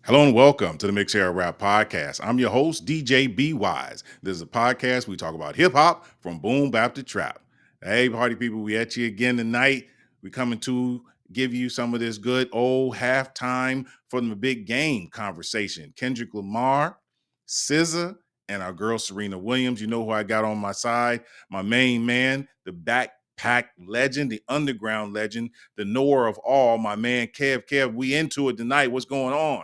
Hello and welcome to the Mix Era Rap Podcast. I'm your host, DJ B Wise. This is a podcast we talk about hip hop from boom bap to trap. Hey, party people, we at you again tonight. We coming to give you some of this good old halftime from the big game conversation. Kendrick Lamar, SZA, and our girl Serena Williams. You know who I got on my side? My main man, the backpack legend, the underground legend, the knower of all, my man Kev. Kev, we into it tonight. What's going on?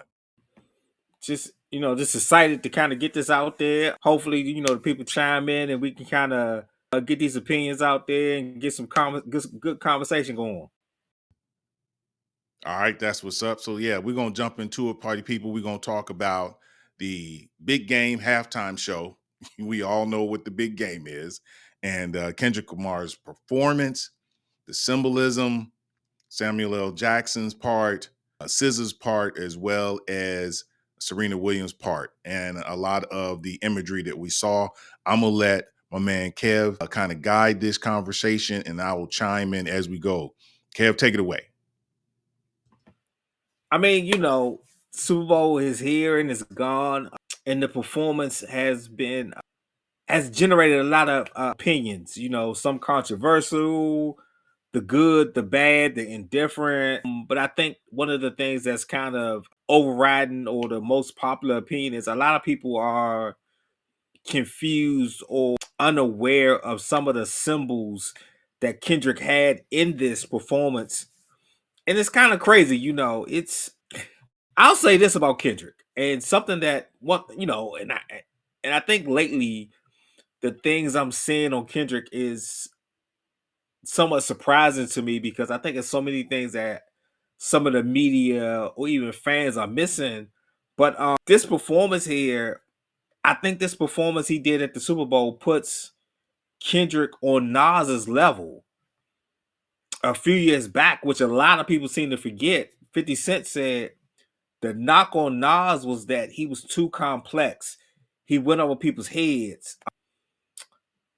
Just excited to kind of get this out there. Hopefully, the people chime in and we can kind of get these opinions out there and get some good conversation going. All right, that's what's up. So yeah, we're gonna jump into it, party people. We're gonna talk about the big game halftime show. We all know what the big game is, and Kendrick Lamar's performance, the symbolism, Samuel L. Jackson's part, SZA's part, as well as Serena Williams' part, and a lot of the imagery that we saw. I'm gonna let my man Kev kind of guide this conversation, and I will chime in as we go. Kev, take it away. I mean, Super Bowl is here and it's gone, and the performance has generated a lot of opinions. Some controversial, the good, the bad, the indifferent. But I think one of the things that's kind of overriding or the most popular opinion is a lot of people are confused or unaware of some of the symbols that Kendrick had in this performance. And it's kind of crazy, I'll say this about Kendrick and something that and I think lately the things I'm seeing on Kendrick is somewhat surprising to me because I think it's so many things that some of the media or even fans are missing. But this performance here, I think this performance he did at the Super Bowl puts Kendrick on Nas's level. A few years back, which a lot of people seem to forget, 50 Cent said the knock on Nas was that he was too complex. He went over people's heads.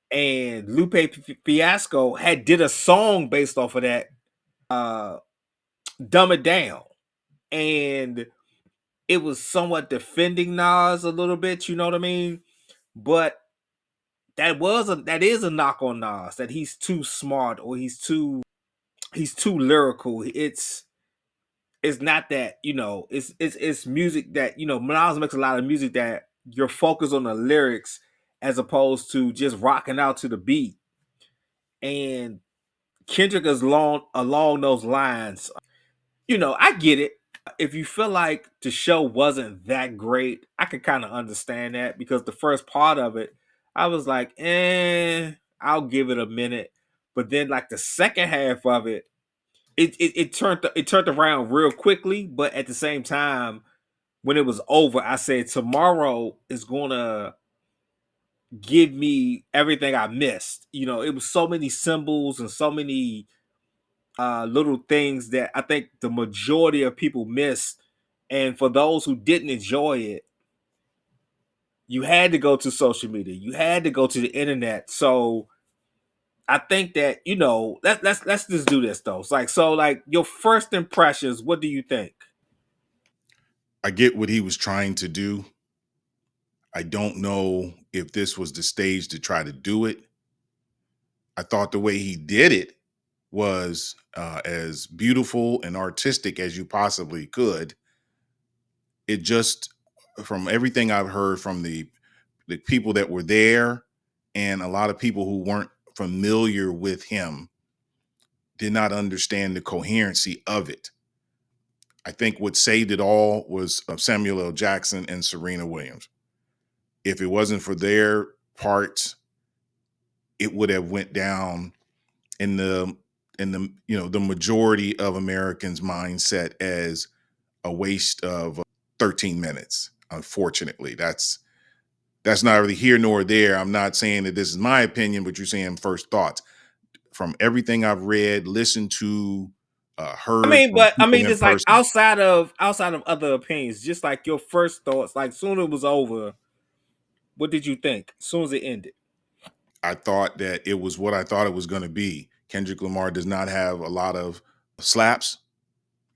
And Lupe Fiasco had did a song based off of that, Dumb It Down. And it was somewhat defending Nas a little bit, you know what I mean? But that is a knock on Nas, that he's too smart or he's too lyrical. It's not that, it's music that, Nas makes a lot of music that you're focused on the lyrics as opposed to just rocking out to the beat. And Kendrick is along those lines. I get it. If you feel like the show wasn't that great, I can kind of understand that because the first part of it, I was like, I'll give it a minute. But then like the second half of it, it turned around real quickly, but at the same time, when it was over, I said tomorrow is gonna give me everything I missed. It was so many symbols and so many little things that I think the majority of people missed. And for those who didn't enjoy it, you had to go to social media, you had to go to the internet. So I think that let's just do this though. It's like your first impressions. What do you think? I get what he was trying to do. I don't know if this was the stage to try to do it. I thought the way he did it was as beautiful and artistic as you possibly could. It just, from everything I've heard from the people that were there and a lot of people who weren't familiar with him, did not understand the coherency of it. I think what saved it all was Samuel L. Jackson and Serena Williams. If it wasn't for their parts, it would have went down in the the majority of Americans' mindset as a waste of 13 minutes. Unfortunately, that's not really here nor there. I'm not saying that this is my opinion, but you're saying first thoughts. From everything I've read, listened to, heard from I people mean, in just like person, outside of other opinions, just like your first thoughts. Like soon as it was over, what did you think? As soon as it ended. I thought that it was what I thought it was going to be. Kendrick Lamar does not have a lot of slaps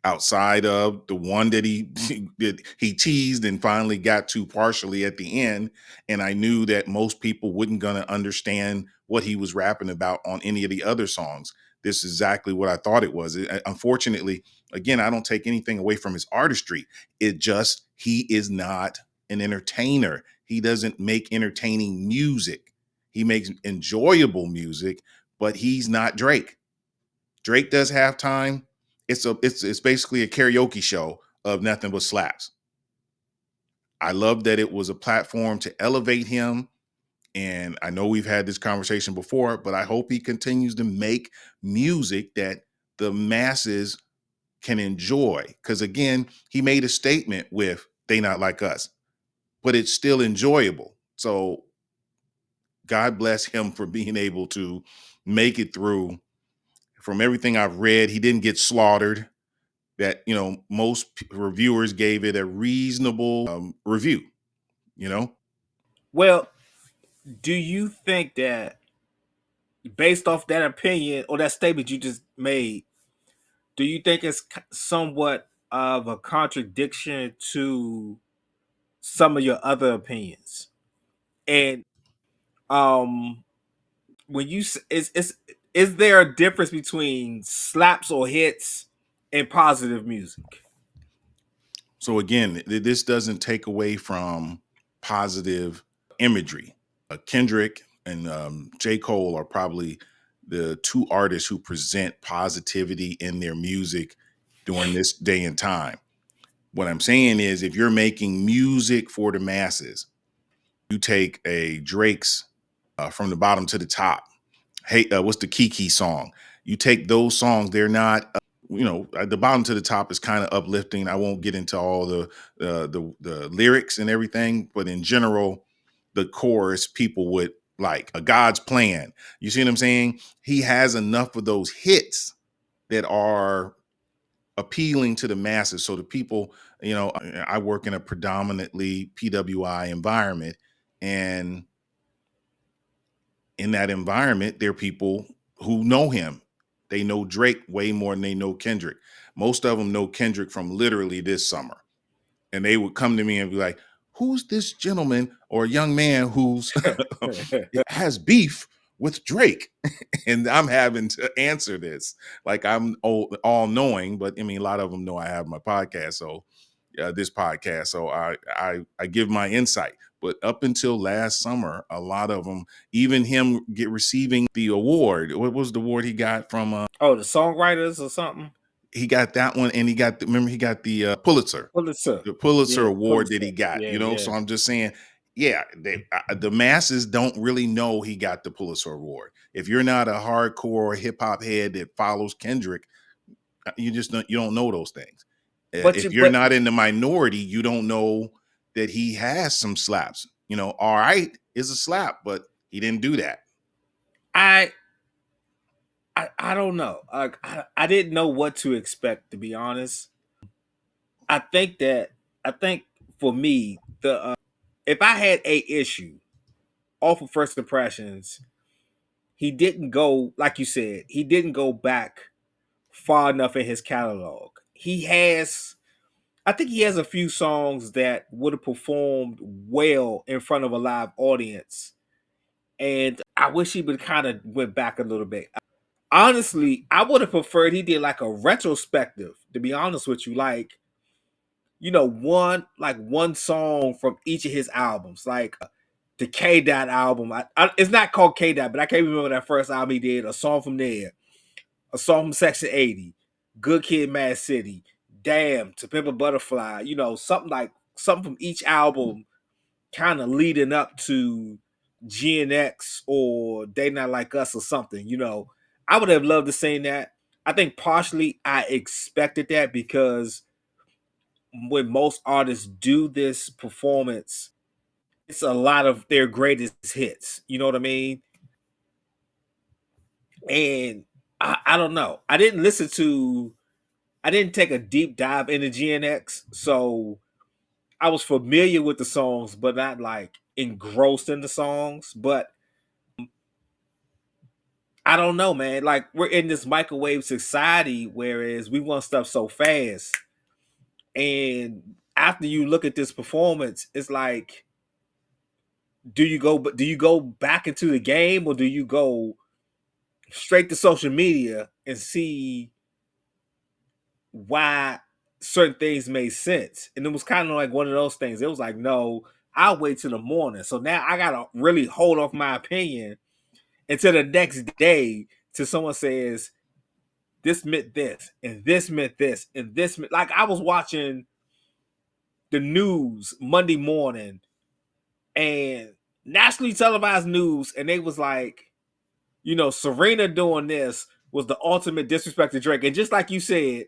outside of the one that he that he teased and finally got to partially at the end. And I knew that most people wouldn't gonna understand what he was rapping about on any of the other songs. This is exactly what I thought it was. Unfortunately, again, I don't take anything away from his artistry. It just he is not an entertainer. He doesn't make entertaining music. He makes enjoyable music, but he's not Drake. Drake does halftime. It's basically a karaoke show of nothing but slaps. I love that it was a platform to elevate him. And I know we've had this conversation before, but I hope he continues to make music that the masses can enjoy. Because again, he made a statement with "They Not Like Us," but it's still enjoyable. So God bless him for being able to make it through. From everything I've read, he didn't get slaughtered. That most reviewers gave it a reasonable review. You know, Well, do you think that based off that opinion or that statement you just made, do you think it's somewhat of a contradiction to some of your other opinions? And um when you is there a difference between slaps or hits and positive music? so again, this doesn't take away from positive imagery. Kendrick and J. Cole are probably the two artists who present positivity in their music during this day and time. What I'm saying is, if you're making music for the masses, you take a Drake's From the Bottom to the Top. Hey, what's the Kiki song? You take those songs; they're not, the bottom to the top is kind of uplifting. I won't get into all the lyrics and everything, but in general, the chorus people would like. A God's Plan. You see what I'm saying? He has enough of those hits that are appealing to the masses. So the people, I work in a predominantly PWI environment, and in that environment, there are people who know him. They know Drake way more than they know Kendrick. Most of them know Kendrick from literally this summer. And they would come to me and be like, "Who's this gentleman or young man who's has beef with Drake?" And I'm having to answer this like I'm all knowing, but I mean, a lot of them know I have my podcast, so this podcast, so I give my insight. But up until last summer, a lot of them, even him receiving the award. What was the award he got from? Oh, the songwriters or something? He got that one, and remember he got the Pulitzer, Pulitzer. the Pulitzer Yeah, Award that Pulitzer. he got. Yeah, yeah. So I'm just saying, yeah, the masses don't really know he got the Pulitzer Award. If you're not a hardcore hip hop head that follows Kendrick, you don't know those things. But If you you're but not in the minority, you don't know that he has some slaps. All right is a slap, but he didn't do that. I I don't know. I didn't know what to expect, to be honest. I think that I think for me, the if I had a issue off of first impressions, he didn't go like you said. He didn't go back far enough in his catalog. He has, I think he has a few songs that would have performed well in front of a live audience, and I wish he would kind of went back a little bit. Honestly, I would have preferred he did like a retrospective. To be honest with you, like one song from each of his albums, like the K Dot album. It's not called K Dot, but I can't remember that first album he did. A song from there, a song from Section 80, Good Kid, Mad City, Damn, To Pimp a Butterfly. Something from each album, kind of leading up to GNX or They Not Like Us or something. I would have loved to sing that. I think partially I expected that because when most artists do this performance, it's a lot of their greatest hits. You know what I mean? And I don't know. I didn't take a deep dive into GNX, so I was familiar with the songs, but not like engrossed in the songs. But I don't know, man. Like we're in this microwave society, whereas we want stuff so fast. And after you look at this performance, it's like, do you go back into the game, or do you go straight to social media and see why certain things made sense? And it was kind of like one of those things. It was like, no, I'll wait till the morning. So now I gotta really hold off my opinion until the next day till someone says this meant this, and this meant this, and this meant, like I was watching the news Monday morning and nationally televised news, and they was like, you know, Serena doing this was the ultimate disrespect to Drake. And just like you said,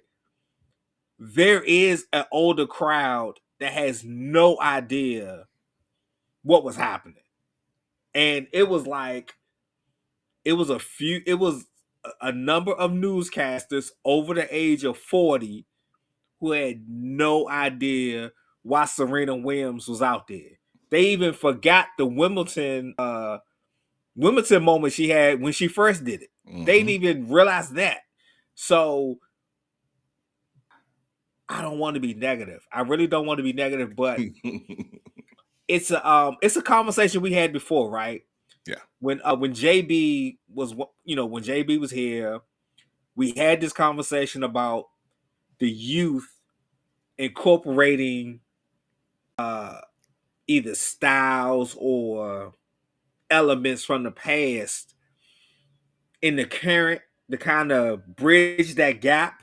there is an older crowd that has no idea what was happening. And it was like, it was a number of newscasters over the age of 40 who had no idea why Serena Williams was out there. They even forgot the Wimbledon moment she had when she first did it. They didn't even realize that. So I don't want to be negative. I really don't want to be negative, but it's a conversation we had before, right? Yeah. When JB was, you know, when JB was here, we had this conversation about the youth incorporating either styles or elements from the past in the current to kind of bridge that gap.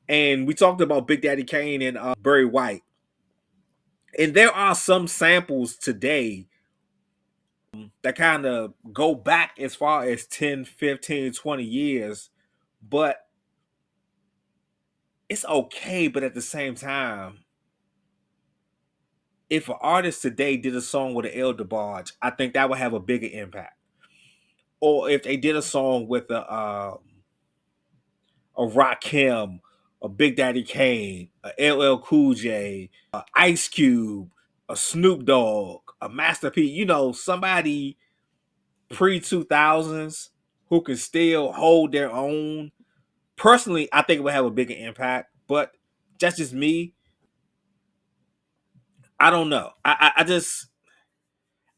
And we talked about Big Daddy Kane and Barry White. And there are some samples today that kind of go back as far as 10, 15, 20 years, but it's okay. But at the same time, if an artist today did a song with an El DeBarge, I think that would have a bigger impact. Or if they did a song with a Rakim, a Big Daddy Kane, a LL Cool J, a Ice Cube, a Snoop Dogg, a Master P, you know, somebody pre 2000s who can still hold their own. Personally, I think it would have a bigger impact, but that's just me. I don't know. I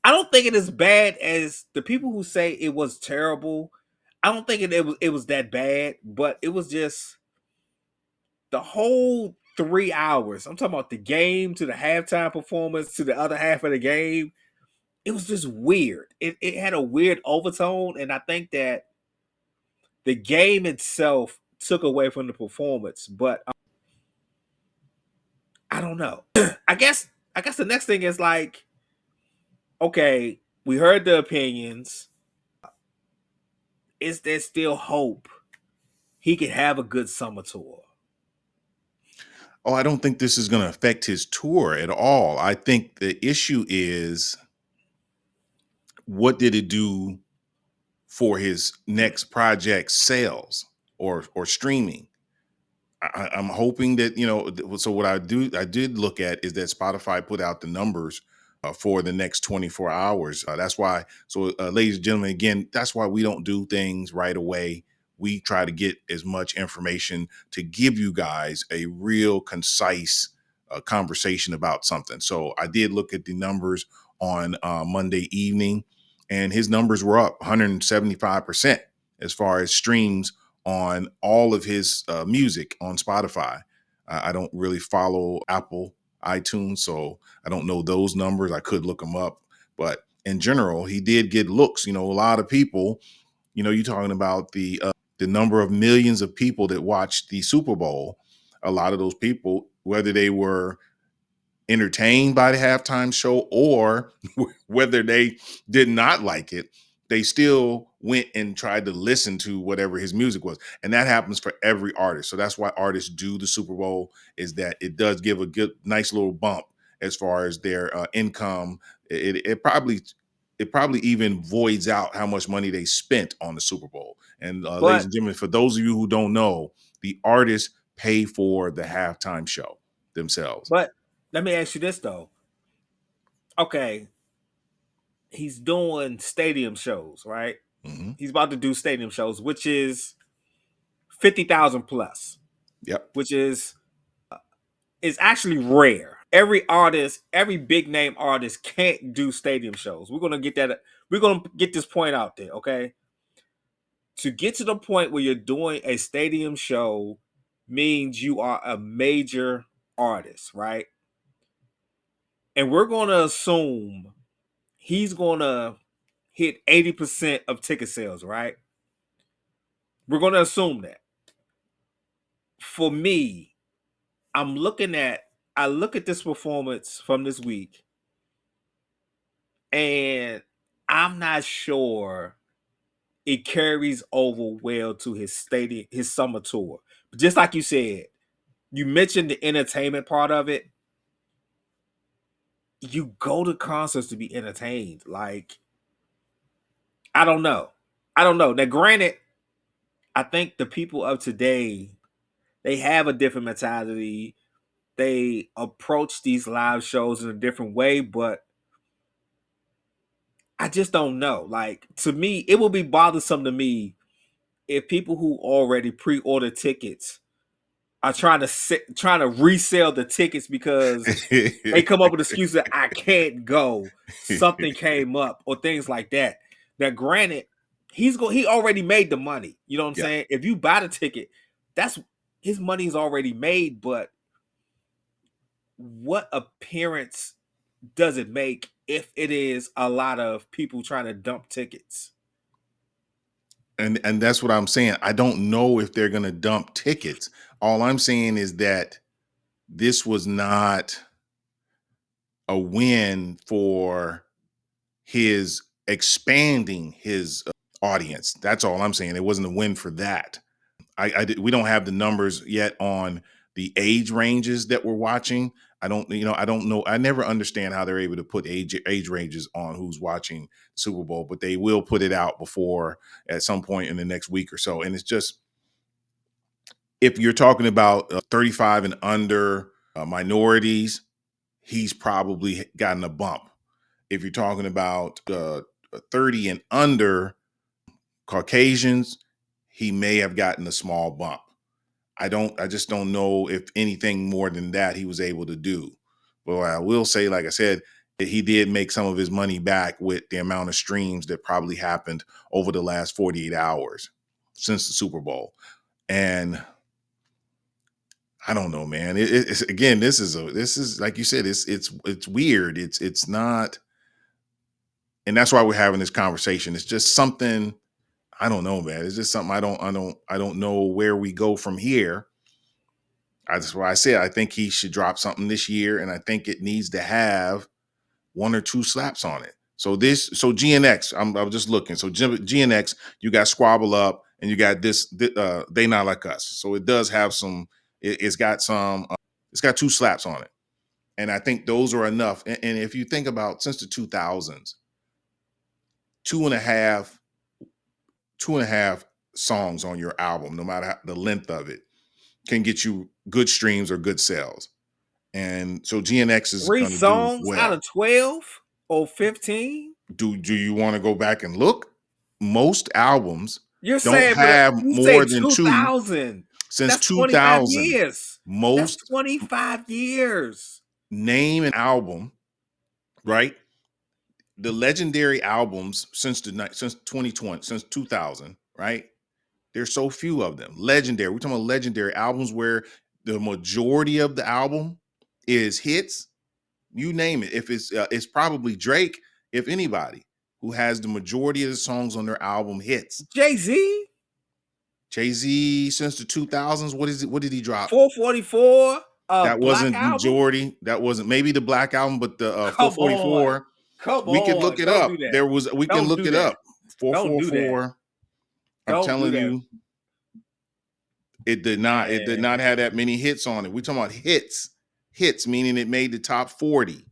don't think it is bad as the people who say it was terrible. I don't think it was that bad, but it was just the whole 3 hours. I'm talking about the game to the halftime performance to the other half of the game. It was just weird. It had a weird overtone, and I think that the game itself took away from the performance. But I don't know. I guess the next thing is like, okay, we heard the opinions. Is there still hope he could have a good summer tour? Oh, I don't think this is going to affect his tour at all. I think the issue is, what did it do for his next project sales or streaming? I'm hoping that, you know. So what I did look at is that Spotify put out the numbers for the next 24 hours. That's why. So, ladies and gentlemen, again, that's why we don't do things right away. We try to get as much information to give you guys a real concise conversation about something. So I did look at the numbers on Monday evening, and his numbers were up 175% as far as streams on all of his music on Spotify. I don't really follow Apple iTunes, so I don't know those numbers. I could look them up, but in general, he did get looks. You know, a lot of people. You know, you're talking about the number of millions of people that watched the Super Bowl. A lot of those people, whether they were entertained by the halftime show or whether they did not like it, they still went and tried to listen to whatever his music was. And that happens for every artist. So that's why artists do the Super Bowl, is that it does give a good, nice little bump as far as their income. It probably even voids out how much money they spent on the Super Bowl. And ladies But and gentlemen, for those of you who don't know, the artists pay for the halftime show themselves. but let me ask you this though. Okay, he's doing stadium shows, right? Mm-hmm. He's about to do stadium shows, which is 50,000 plus. Yep. Which is actually rare. Every artist, every big name artist can't do stadium shows. We're gonna get this point out there, okay? To get to the point where you're doing a stadium show means you are a major artist, right? And we're gonna assume he's gonna hit 80% of ticket sales, right? We're gonna assume that. For me, I look at this performance from this week, and I'm not sure it carries over well to his summer tour. But just like you said, you mentioned the entertainment part of it. You go to concerts to be entertained. Like, I don't know. Now, granted, I think the people of today, they have a different mentality. They approach these live shows in a different way, but I just don't know. Like, to me, it will be bothersome to me if people who already pre-order tickets are trying to resell the tickets because they come up with excuses that I can't go, something came up, or things like that. Now, granted, he already made the money. You know what I'm Yeah. saying? If you buy the ticket, that's his money's already made. But what appearance does it make if it is a lot of people trying to dump tickets? And that's what I'm saying. I don't know if they're going to dump tickets. All I'm saying is that this was not a win for his expanding his audience. That's all I'm saying. It wasn't a win for that. We don't have the numbers yet on the age ranges that we're watching. I don't know. I never understand how they're able to put age ranges on who's watching Super Bowl, but they will put it out before at some point in the next week or so. And it's just, if you're talking about 35 and under minorities, he's probably gotten a bump. If you're talking about 30 and under Caucasians, he may have gotten a small bump. I just don't know if anything more than that he was able to do. But I will say, like I said, he did make some of his money back with the amount of streams that probably happened over the last 48 hours since the Super Bowl. And I don't know, man. It's again, this is like you said, it's weird. It's not, and that's why we're having this conversation. It's just something, I don't know, man. It's just something I don't know where we go from here. That's why I said I think he should drop something this year, and I think it needs to have one or two slaps on it. So GNX, I'm just looking. So GNX, you got Squabble Up, and you got this. They Not Like Us. So it does have some. It's got some. It's got two slaps on it, and I think those are enough. And if you think about since the 2000s, two and a half songs on your album, no matter the length of it, can get you good streams or good sales. And so GNX is 3 going to do songs out well. of 12 or 15? Do you want to go back and look? Most albums You're don't saying, but have you say more than two 2000. since That's 25 2000. years. That's Most 25 years. name an album, right? The legendary albums since 2020, since 2000, right? There's so few of them. Legendary. We're talking about legendary albums where the majority of the album is hits. You name it. If it's probably Drake, if anybody, who has the majority of the songs on their album hits. Jay-Z? Jay-Z since the 2000s. What did he drop? 444? That Black wasn't Album? majority. That wasn't maybe the Black Album, but the Come on. 444. Come We could on. look it Don't do up. that. We can Don't look do it that. up. Don't do that. 444. I'm Don't do telling that. you, it did not have that many hits on it. We're talking about hits. Hits, meaning it made the top 40.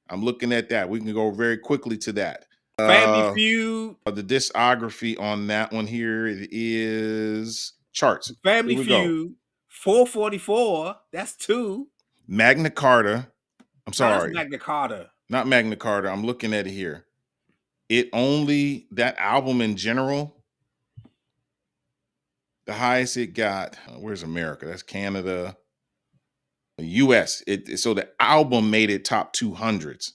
I'm looking at that. We can go very quickly to that. Family Feud. The discography on that one here, it is charts. Family Here we go. Feud. 444. That's 2. Magna Carta. I'm No, that's sorry. Magna Carta. Not Magna Carta. I'm looking at it here. that album in general, the highest it got, where's America? That's Canada, US. So the album made it top 200s.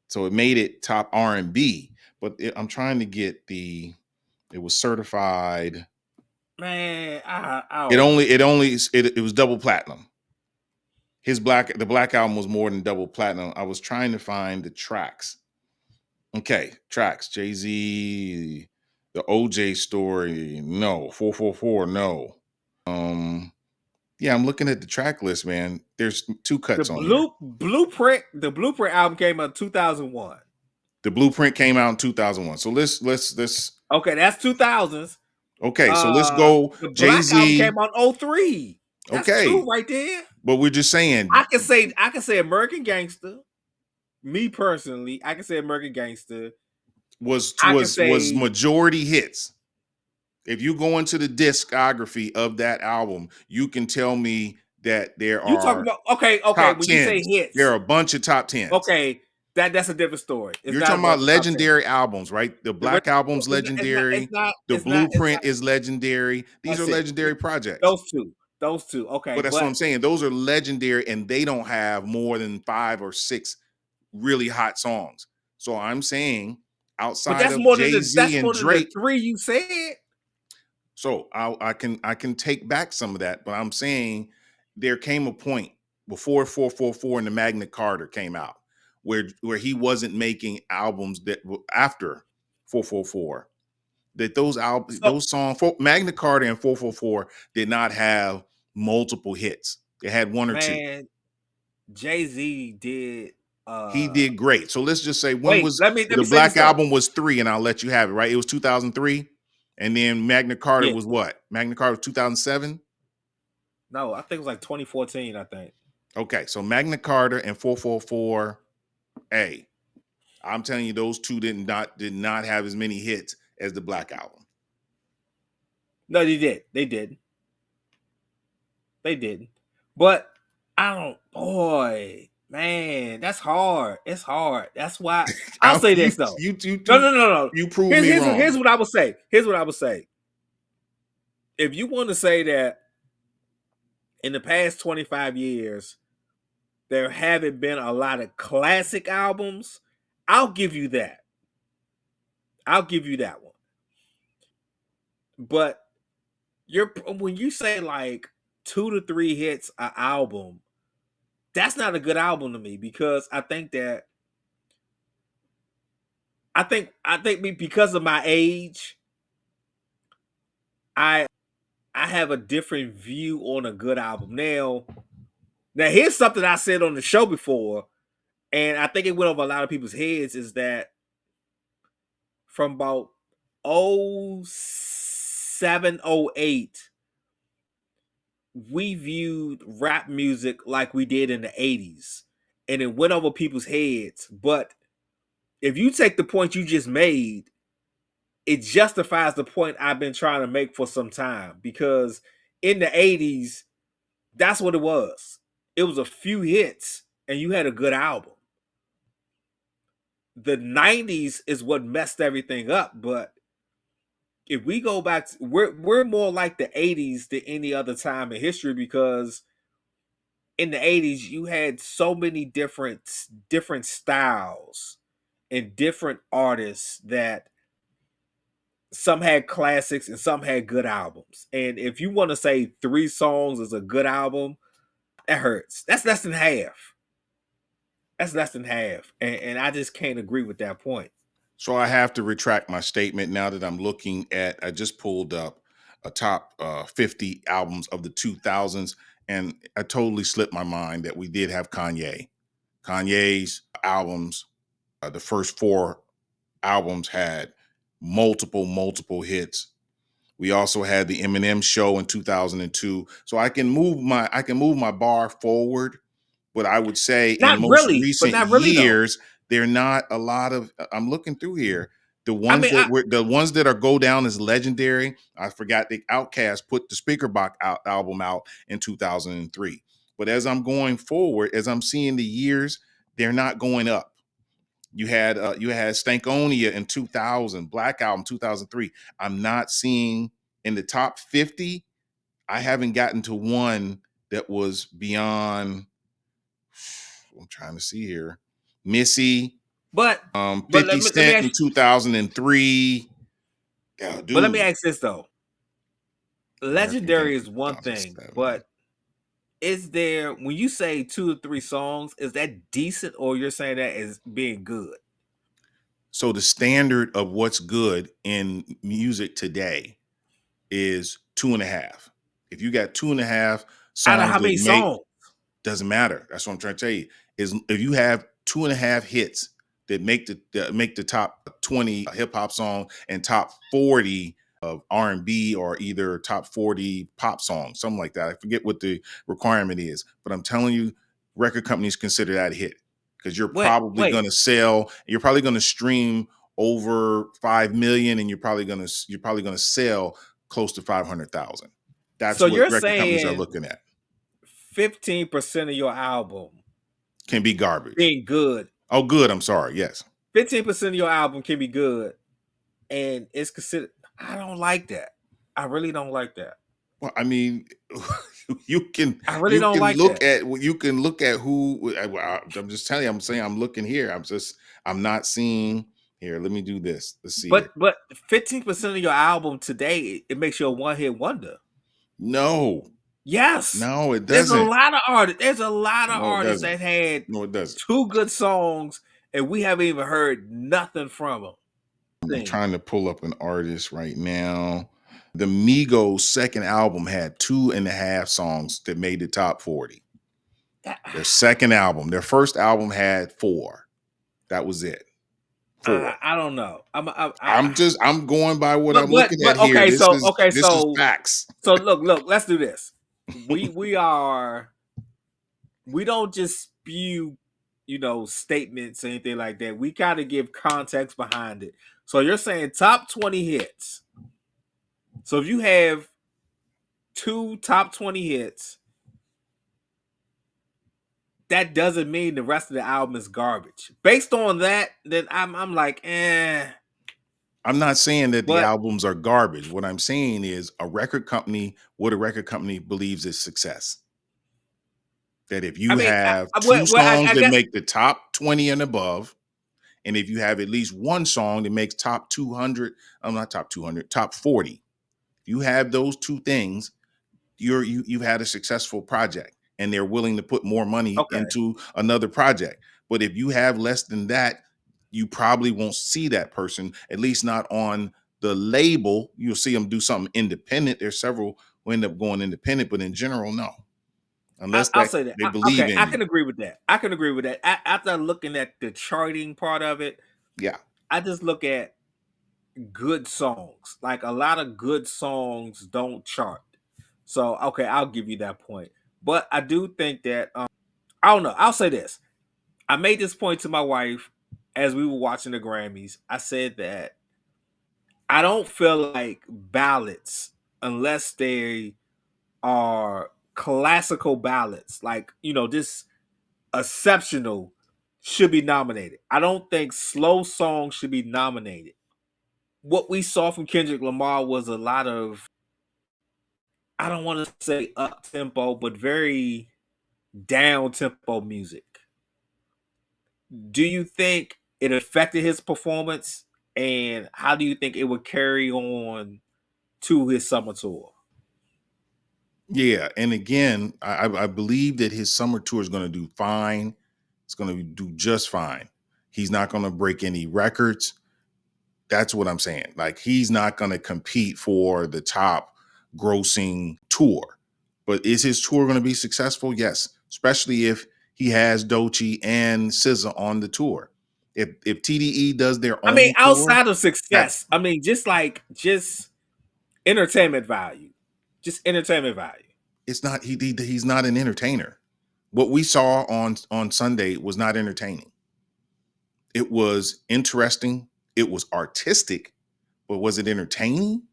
So it made it top R&B, but I'm trying to get it was certified. Man, It was double platinum. The Black Album was more than double platinum. I was trying to find the tracks. Okay, tracks. Jay-Z, the OJ Story, no. 444, no. Yeah, I'm looking at the track list, man. There's 2 cuts on here. The Blueprint album came out in 2001. The Blueprint came out in 2001. So let's Okay, that's 2000s. okay, so let's go The Black album Jay-Z. came out in 03. That's Okay. 2 right there. But we're just saying I can say American Gangster. Me personally, I can say American Gangster. was majority hits. If you go into the discography of that album, you can tell me that there You talking are about okay, top when you say 10s. hits. There are a bunch of top 10s. Okay, that's a different story. You're talking about legendary albums, right? The Black Album's legendary. The Blueprint is legendary. These are legendary projects. Those two. Okay, but that's what I'm saying. Those are legendary, and they don't have more than 5 or 6 really hot songs. So I'm saying outside of Jay-Z and Drake, 3 you said. So I can take back some of that, but I'm saying there came a point before 444 and the Magna Carta came out where he wasn't making albums that after 444, that those songs, Magna Carta and 444 did not have multiple hits. They had 1 or 2. Jay-Z did. He did great. So let's just say the Black Album was 3, and I'll let you have it. Right, it was 2003. And then Magna Carta was what? Magna Carta was 2007? No, I think it was like 2014, I think. Okay, so Magna Carta and 444A. I'm telling you, those 2 did not have as many hits as the Black Album. No, they did. They did. But man, that's hard. It's hard. That's why I'll say this though. No. You prove me wrong. Here's what I would say. If you want to say that in the past 25 years, there haven't been a lot of classic albums, I'll give you that. I'll give you that one. But when you say like 2 to 3 hits an album, that's not a good album to me, because I think because of my age, I have a different view on a good album. Now here's something I said on the show before, and I think it went over a lot of people's heads, is that from about 07, 08, we viewed rap music like we did in the 80s, and it went over people's heads. But if you take the point you just made, it justifies the point I've been trying to make for some time, because in the 80s, that's what it was. It was a few hits and you had a good album. The 90s is what messed everything up, but if we go back, we're more like the 80s than any other time in history, because in the 80s you had so many different styles and different artists, that some had classics and some had good albums. And if you want to say 3 songs is a good album, that hurts. That's less than half. And I just can't agree with that point. So I have to retract my statement now that I'm looking at, I just pulled up a top 50 albums of the 2000s, and I totally slipped my mind that we did have Kanye. Kanye's albums, the first 4 albums had multiple hits. We also had the Eminem Show in 2002. So I can move my bar forward, but I would say in most recent years, they're not a lot of. I'm looking through here. The ones that are go down as legendary. I forgot the Outkast put the Speaker Box album out in 2003. But as I'm going forward, as I'm seeing the years, they're not going up. You had Stankonia in 2000, Black Album 2003. I'm not seeing in the top 50. I haven't gotten to one that was beyond. I'm trying to see here. Missy, But 50 let me Cent in ask 2003. Yeah, but let me dude. ask this though. American Legendary is Gangster one thing, 2007. but is there, when you say 2 or 3 songs, is that decent, or you're saying that as being good? So the standard of what's good in music today is 2.5. If you got 2.5 Out of songs how that many make, songs? doesn't matter. That's what I'm trying to tell you. Is if you have 2.5 hits that make the top 20 hip hop song and top 40 of R&B, or either top 40 pop songs, something like that. I forget what the requirement is, but I'm telling you, record companies consider that a hit because you're Wait, probably wait. going to sell. You're probably going to stream over 5 million, and you're probably going to sell close to 500,000. So That's what you're record companies are saying looking at. 15% of your album Can be garbage. being good. Oh, good. I'm sorry. Yes. 15% of your album can be good, and it's considered. I don't like that. I really don't like that. Well, I mean, you can I really don't like that. you can look at who. I'm just telling you. I'm saying I'm looking here. I'm not seeing here. Let me do this. Let's see it. But 15% of your album today, it makes you a one hit wonder. No, Yes, no, it there's a doesn't. lot of artists. There's a lot of No, it artists doesn't. that had No, it doesn't. 2 good songs, and we haven't even heard nothing from them. I'm trying to pull up an artist right now. The Migos' second album had 2.5 songs that made the top 40. Their second album. Their first album had 4. That was it. 4. I don't know. I I'm going by what I'm looking at but here. okay. So This is facts. so look. Let's do this. We are, we don't just spew, statements or anything like that. We got to give context behind it. So you're saying top 20 hits. So if you have 2 top 20 hits, that doesn't mean the rest of the album is garbage. Based on that, then I'm like, eh. I'm not saying that the But albums are garbage. What I'm saying is what a record company believes is success. That if I you mean, have two songs I that guess make the top 20 and above, and if you have at least one song that makes top 200, I'm not top 200, top 40. You have those two things, you've had a successful project, and they're willing to put more money okay. into another project. But if you have less than that, you probably won't see that person, at least not on the label. You'll see them do something independent. There's several who end up going independent, but in general, no, unless I'll that say that. they Okay, believe in I you. can agree with that. I can agree with that. After looking at the charting part of it, Yeah. I just look at good songs. Like a lot of good songs don't chart. So okay, I'll give you that point. But I do think that I don't know. I'll say this. I made this point to my wife as we were watching the Grammys. I said that I don't feel like ballads, unless they are classical ballads, like just exceptional, should be nominated. I don't think slow songs should be nominated. What we saw from Kendrick Lamar was a lot of, I don't want to say up tempo, but very down tempo music. Do you think it affected his performance? And how do you think it would carry on to his summer tour? Yeah. And again, I believe that his summer tour is going to do fine. It's going to do just fine. He's not going to break any records. That's what I'm saying. Like, he's not going to compete for the top grossing tour. But is his tour going to be successful? Yes, especially if he has Doechii and SZA on the tour. If TDE does their I mean, own tour, outside of that's success, I mean, just entertainment value, just entertainment value. it's not he's not an entertainer. What we saw on Sunday was not entertaining. It was interesting. It was artistic, but was it entertaining?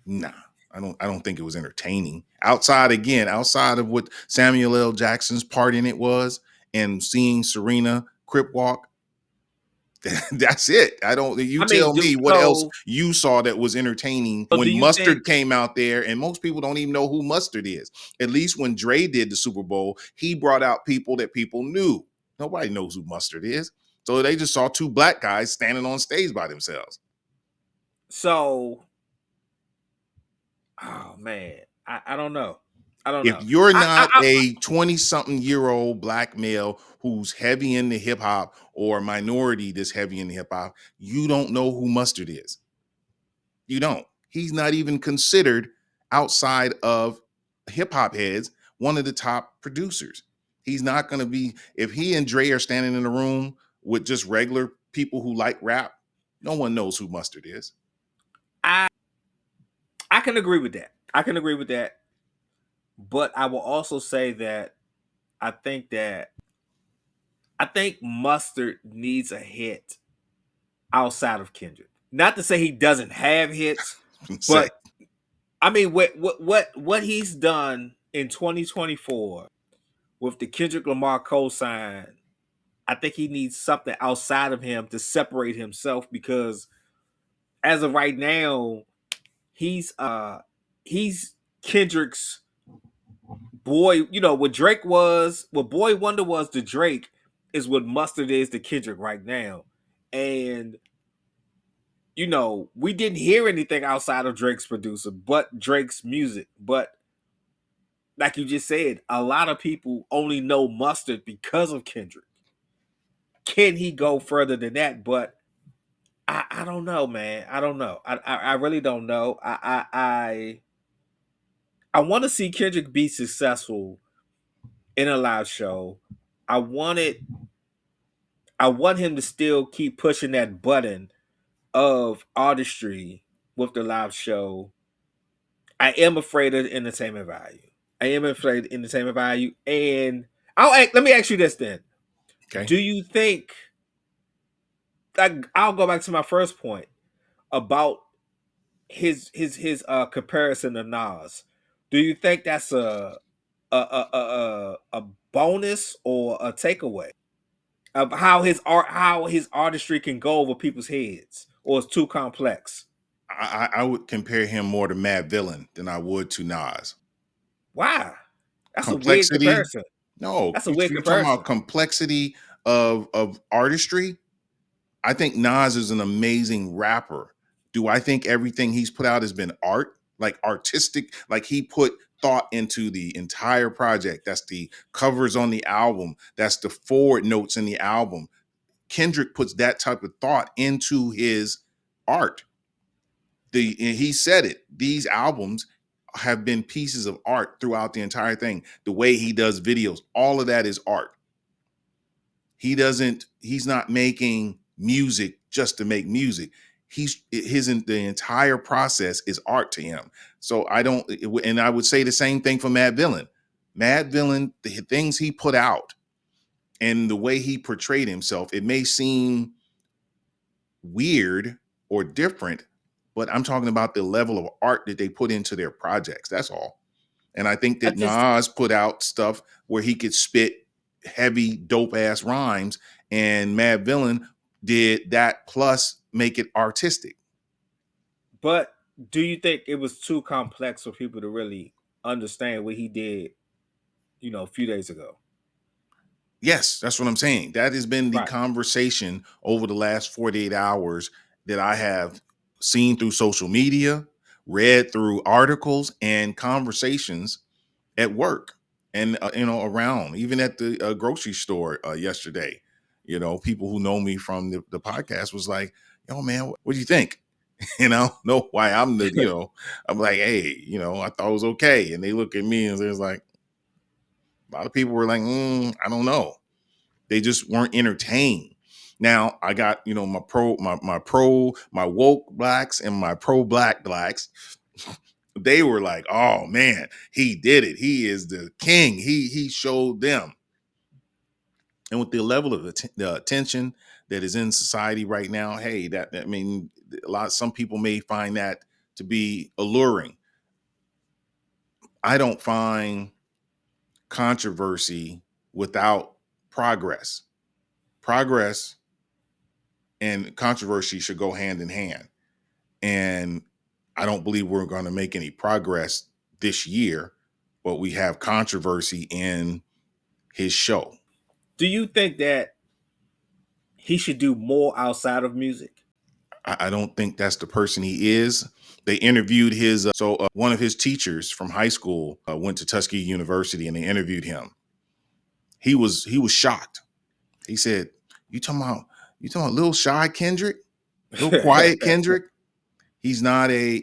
Nah, I don't think it was entertaining. Outside of what Samuel L. Jackson's part in it was, and seeing Serena Crip walk, That's it. I don't. You I mean, tell do me what else so. you saw that was entertaining So do when you think Mustard came out there, and most people don't even know who Mustard is. At least when Dre did the Super Bowl, he brought out people that people knew. Nobody knows who Mustard is, so they just saw two black guys standing on stage by themselves. so? Oh man, I don't know. I don't If know. you're not I a 20-something-year-old black male who's heavy into hip hop or minority that's heavy into hip hop, you don't know who Mustard is. You don't. He's not even considered outside of hip hop heads one of the top producers. He's not going to be, if he and Dre are standing in a room with just regular people who like rap, no one knows who Mustard is. I I can agree with that. I can agree with that. But I will also say that I think that I think Mustard needs a hit outside of Kendrick. Not to say he doesn't have hits, Say, but I mean what he's done in 2024 with the Kendrick Lamar cosign, I think he needs something outside of him to separate himself because as of right now, he's Kendrick's boy, what Drake was, what Boy Wonder was to Drake is what Mustard is to Kendrick right now. And we didn't hear anything outside of Drake's producer, but Drake's music. But like you just said, a lot of people only know Mustard because of Kendrick. Can he go further than that? But I don't know, man. I don't know. I really don't know. I want to see Kendrick be successful in a live show. I want it I want him to still keep pushing that button of artistry with the live show. I am afraid of entertainment value. I am afraid of entertainment value. And let me ask you this then. okay. Do you think, like, I'll go back to my first point about his comparison to Nas. Do you think that's a bonus or a takeaway of how his artistry can go over people's heads, or it's too complex? I would compare him more to Mad Villain than I would to Nas. Why? That's a weird Complexity. comparison. No, That's a if weird you're talking about comparison. complexity of artistry, I think Nas is an amazing rapper. Do I think everything he's put out has been art, like artistic, like he put thought into the entire project? That's the covers on the album, that's the forward notes in the album. Kendrick puts that type of thought into his art. He said it. These albums have been pieces of art throughout the entire thing. The way he does videos, all of that is art. He's not making music just to make music. The entire process is art to him. So I don't, and I would say the same thing for Mad Villain. Mad Villain, the things he put out and the way he portrayed himself, it may seem weird or different, but I'm talking about the level of art that they put into their projects. That's all. And I think I that just Nas put out stuff where he could spit heavy, dope ass rhymes, and Mad Villain did that plus make it artistic. But do you think it was too complex for people to really understand what he did, a few days ago? Yes, that's what I'm saying. That has been the Right. conversation over the last 48 hours that I have seen through social media, read through articles and conversations at work and around, even at the grocery store yesterday. People who know me from the podcast was like, yo man, what do you think? Know why I'm like, hey, I thought it was okay, and they look at me and there's like a lot of people were like, I don't know. They just weren't entertained. Now I got my woke blacks and my pro black blacks. They were like, oh man, he did it. He is the king. He showed them. And with the level of the attention that is in society right now, hey, that I mean, some people may find that to be alluring. I don't find controversy without progress. Progress and controversy should go hand in hand. And I don't believe we're going to make any progress this year, but we have controversy in his show. Do you think that he should do more outside of music? I don't think that's the person he is. They interviewed his one of his teachers from high school went to Tuskegee University, and they interviewed him. He was shocked. He said, "You talking about little shy Kendrick, little quiet Kendrick? He's not a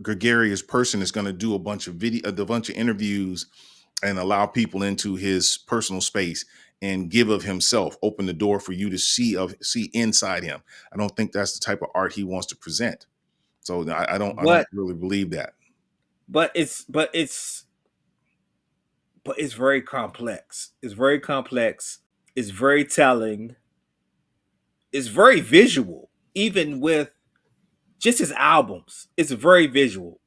gregarious person that's going to do a bunch of interviews and allow people into his personal space and give of himself, open the door for you to see inside him. I don't think that's the type of art he wants to present. So I don't but really believe that. but it's very complex. It's very complex. It's very telling. It's very visual. Even with just his albums, it's very visual.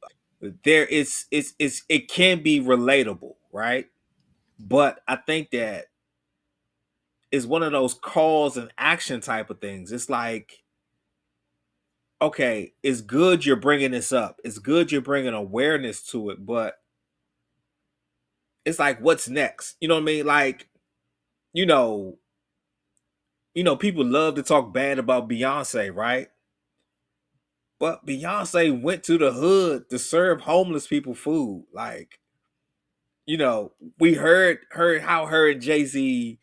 There is it's it can be relatable, right? But I think that it's one of those cause and action type of things. It's like, okay, it's good you're bringing this up. It's good you're bringing awareness to it, but it's like, what's next? You know what I mean? Like, you know, people love to talk bad about Beyonce, right? But Beyonce went to the hood to serve homeless people food. Like, we heard how her and Jay-Z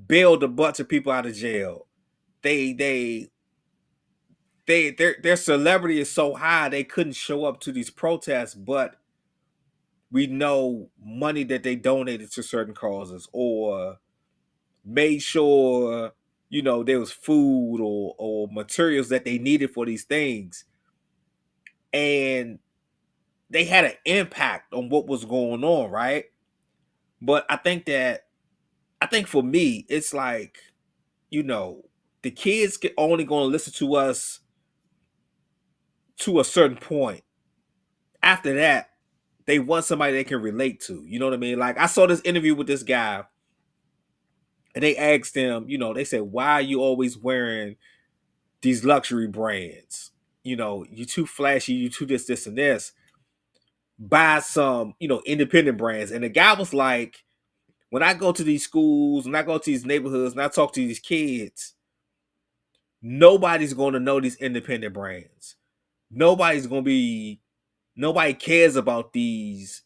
bailed a bunch of people out of jail. They their celebrity is so high they couldn't show up to these protests, but we know money that they donated to certain causes or made sure there was food or materials that they needed for these things, and they had an impact on what was going on, right? But I think for me it's like, you know the kids can only going to listen to us to a certain point. After that, they want somebody they can relate to. You know what I mean? Like, I saw this interview with this guy, and they asked him, they said, "Why are you always wearing these luxury brands? You too flashy, you too this, and this. Buy some, independent brands." And the guy was like, "When I go to these schools, when I go to these neighborhoods, and I talk to these kids, nobody's going to know these independent brands. Nobody's going to be, nobody cares about these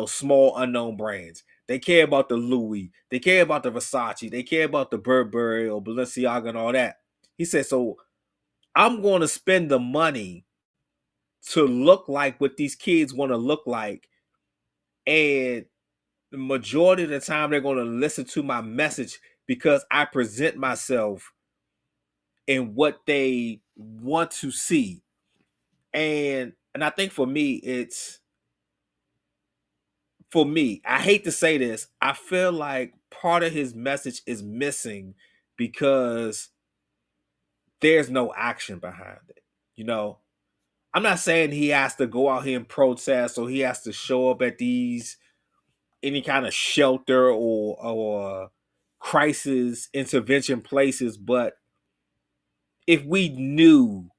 small unknown brands. They care about the Louis, they care about the Versace, they care about the Burberry or Balenciaga and all that." He said, "So I'm going to spend the money to look like what these kids want to look like, and the majority of the time they're going to listen to my message because I present myself in what they want to see." And I think for me, I hate to say this, I feel like part of his message is missing because there's no action behind it. You know, I'm not saying he has to go out here and protest or he has to show up at these any kind of shelter or crisis intervention places, but if we knew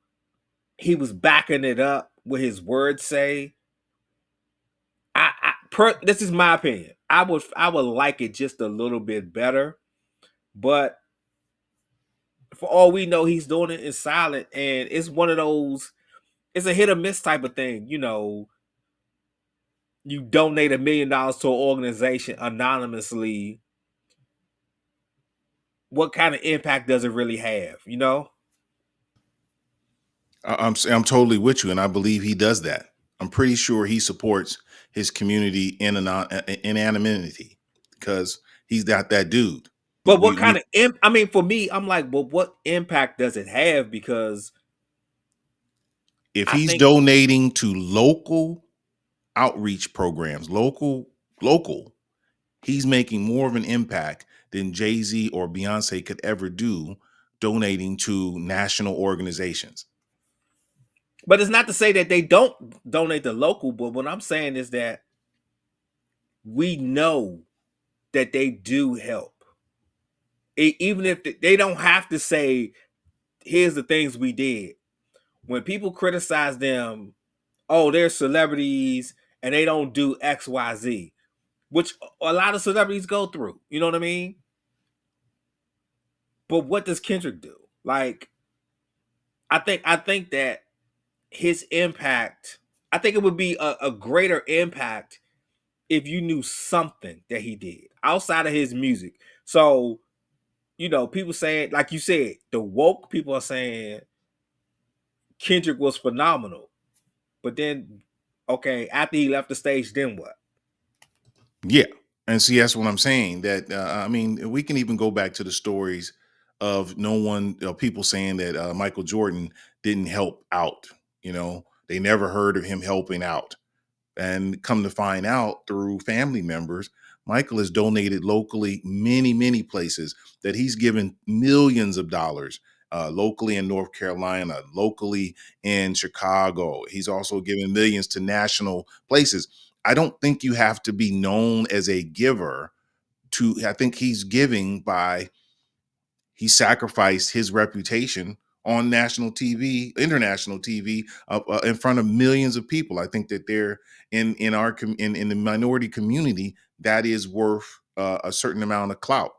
he was backing it up with his words say, this is my opinion. I would like it just a little bit better, but for all we know, he's doing it in silent, and it's one of those. It's a hit or miss type of thing. You donate $1 million to an organization anonymously. What kind of impact does it really have? I'm totally with you, and I believe he does that. I'm pretty sure he supports his community in anonymity because he's not that dude. But what kind We of I mean, for me, I'm like, well, what impact does it have? Because If I he's think, donating to local outreach programs, local, he's making more of an impact than Jay-Z or Beyonce could ever do donating to national organizations. but it's not to say that they don't donate to local. But what I'm saying is that we know that they do help. Even if they don't have to say, here's the things we did. When people criticize them, oh, they're celebrities and they don't do XYZ, which a lot of celebrities go through. You know what I mean? But what does Kendrick do? Like, I think that his impact, I think it would be a greater impact if you knew something that he did outside of his music. So, people saying, like you said, the woke people are saying Kendrick was phenomenal. But then, okay, after he left the stage, then what? Yeah. And see, that's what I'm saying. That I mean, we can even go back to the stories of no one, people saying that Michael Jordan didn't help out. They never heard of him helping out. And come to find out through family members, Michael has donated locally many places that he's given millions of dollars, locally in North Carolina, locally in Chicago. He's also given millions to national places. I don't think you have to be known as a giver I think he's giving by he sacrificed his reputation on national TV, international TV, in front of millions of people. I think that they're in our in the minority community that is worth a certain amount of clout,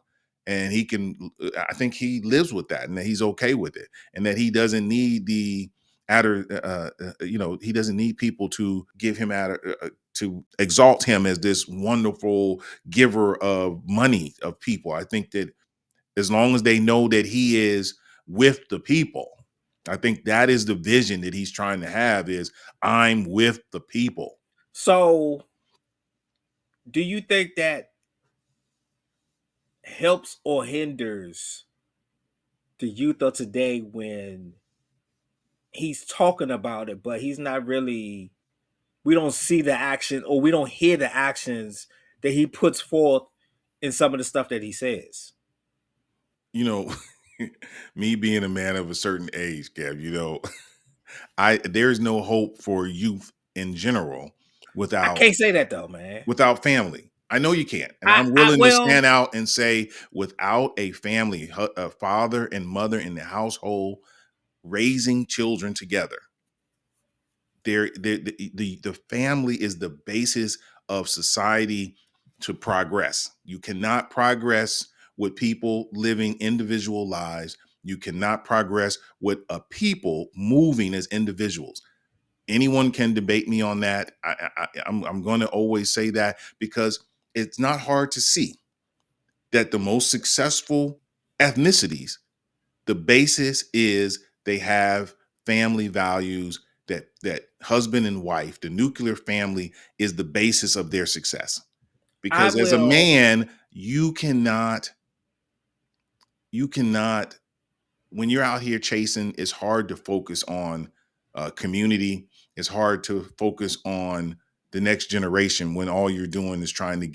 and he can. I think he lives with that, and that he's okay with it, and that he doesn't need the adder. He doesn't need people to give him to exalt him as this wonderful giver of money of people. I think that as long as they know that he is with the people, I think that is the vision that he's trying to have is I'm with the people. So, do you think that helps or hinders the youth of today when he's talking about it, but he's not really, we don't see the action or we don't hear the actions that he puts forth in some of the stuff that he says? You know, me being a man of a certain age, Kev, I there's no hope for youth in general I without can't say that though, man. family. I know you can't. And I, I'm I willing to well, stand out and say without a family, a father and mother in the household raising children together, the family is the basis of society to progress. You cannot progress with people living individual lives. You cannot progress with a people moving as individuals. Anyone can debate me on that. I'm going to always say that because it's not hard to see that the most successful ethnicities, the basis is they have family values, that husband and wife, the nuclear family is the basis of their success. I Because as a will. man, you cannot when you're out here chasing, it's hard to focus on community. It's hard to focus on the next generation when all you're doing is trying to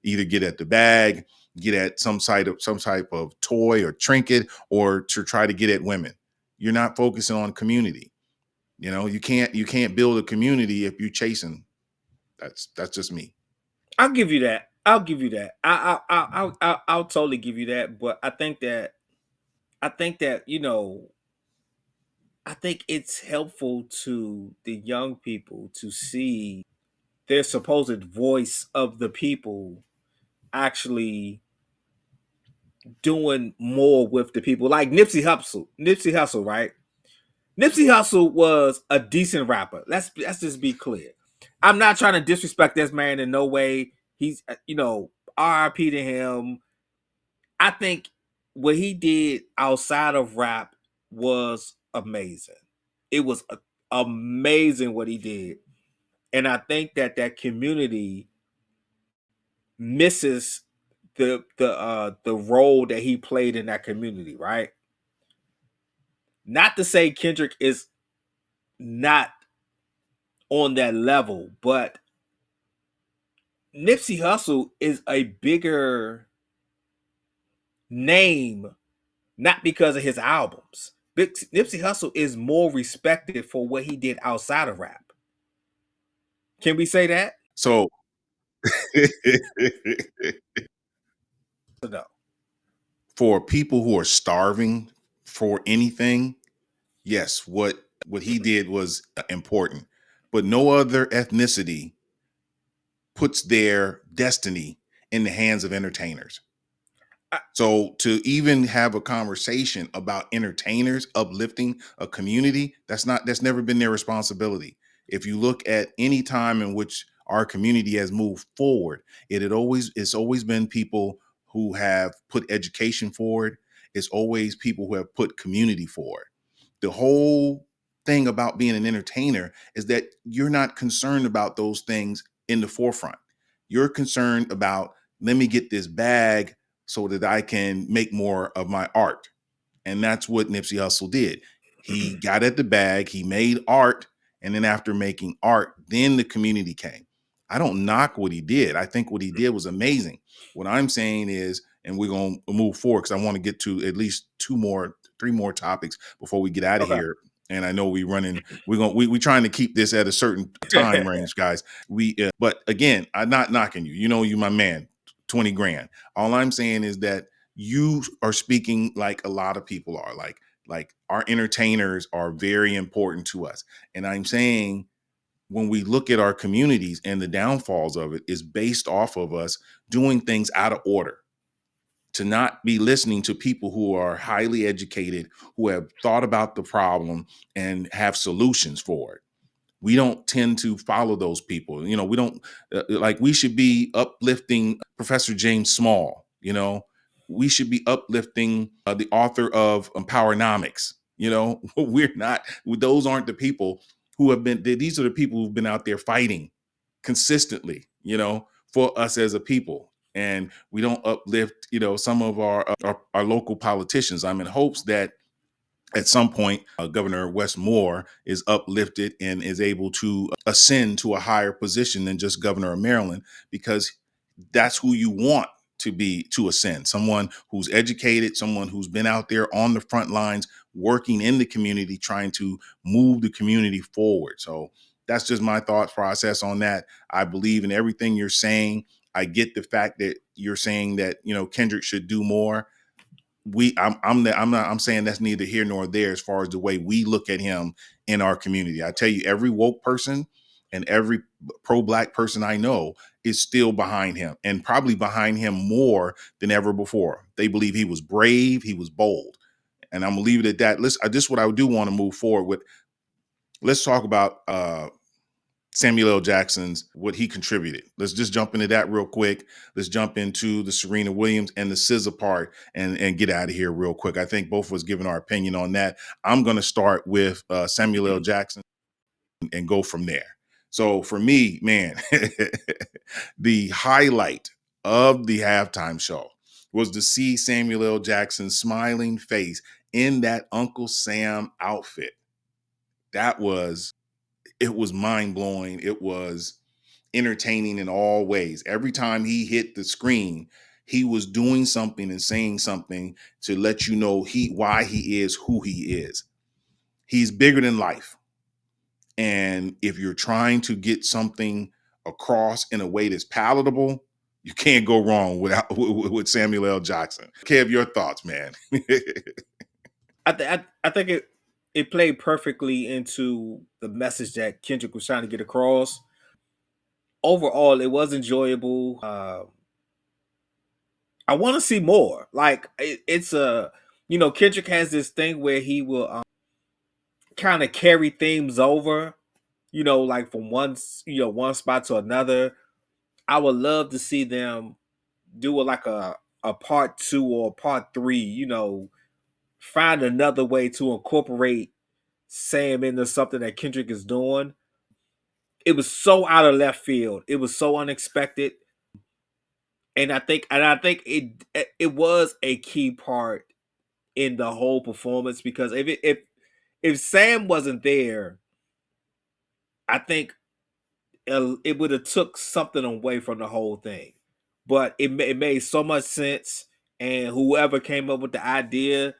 either get at the bag, get at some type of toy or trinket, or to try to get at women. You're not focusing on community. You can't build a community if you're chasing. That's just me. I'll give you that. I'll give you that. I'll totally give you that. But I think that I think it's helpful to the young people to see their supposed voice of the people actually doing more with the people. Like Nipsey Hussle, right? Nipsey Hussle was a decent rapper. Let's just be clear. I'm not trying to disrespect this man in no way. He's RIP to him. I think what he did outside of rap was amazing. It was amazing what he did. And I think that that community misses the role that he played in that community, right? Not to say Kendrick is not on that level, but Nipsey Hussle is a bigger name, not because of his albums. Nipsey Hussle is more respected for what he did outside of rap. Can we say that? So No. for people who are starving for anything, yes, what he did was important. But no other ethnicity puts their destiny in the hands of entertainers. I, So to even have a conversation about entertainers uplifting a community, that's never been their responsibility. If you look at any time in which our community has moved forward, it's always been people who have put education forward. It's always people who have put community forward. The whole thing about being an entertainer is that you're not concerned about those things in the forefront. You're concerned about, let me get this bag so that I can make more of my art. And that's what Nipsey Hussle did. He got at the bag, he made art, and then after making art, then the community came. I don't knock what he did. I think what he did was amazing. What I'm saying is, and we're going to move forward because I want to get to at least three more topics before we get out of okay. here. And I know we're trying to keep this at a certain time range, guys. But again, I'm not knocking you. You know, you my man, 20 grand. All I'm saying is that you are speaking like a lot of people are, like our entertainers are very important to us. And I'm saying when we look at our communities and the downfalls of it is based off of us doing things out of order, to not be listening to people who are highly educated, who have thought about the problem and have solutions for it. We don't tend to follow those people. You know, we don't like, we should be uplifting Professor James Small. You know, we should be uplifting the author of Empowernomics. You know, we're not, those aren't the people who have been, these are the people who've been out there fighting consistently, you know, for us as a people. And we don't uplift, you know, some of our local politicians. I'm in hopes that at some point, Governor Wes Moore is uplifted and is able to ascend to a higher position than just governor of Maryland, because that's who you want to ascend. Someone who's educated, someone who's been out there on the front lines, working in the community, trying to move the community forward. So that's just my thought process on that. I believe in everything you're saying. I get the fact that you're saying that, you know, Kendrick should do more. I'm saying that's neither here nor there as far as the way we look at him in our community. I tell you, every woke person and every pro-black person I know is still behind him, and probably behind him more than ever before. They believe he was brave, he was bold, and I'm gonna leave it at that. This is what I do want to move forward with. Let's talk about Samuel L. Jackson's, what he contributed. Let's just jump into that real quick. Let's jump into the Serena Williams and the SZA part and get out of here real quick. I think both of us giving our opinion on that. I'm going to start with Samuel L. Jackson and go from there. So for me, man, the highlight of the halftime show was to see Samuel L. Jackson's smiling face in that Uncle Sam outfit. It was mind blowing. It was entertaining in all ways. Every time he hit the screen, he was doing something and saying something to let you know why he is who he is. He's bigger than life. And if you're trying to get something across in a way that's palatable, you can't go wrong with Samuel L. Jackson. Kev, your thoughts, man. I think it played perfectly into the message that Kendrick was trying to get across. Overall, it was enjoyable. I want to see more. Like it's a, you know, Kendrick has this thing where he will kind of carry themes over, you know, like from one spot to another. I would love to see them do like a part two or part three. You know, find another way to incorporate Sam into something that Kendrick is doing. It was so out of left field. It was so unexpected, and I think it was a key part in the whole performance, because if Sam wasn't there, I think it would have took something away from the whole thing. But it made so much sense, and whoever came up with the idea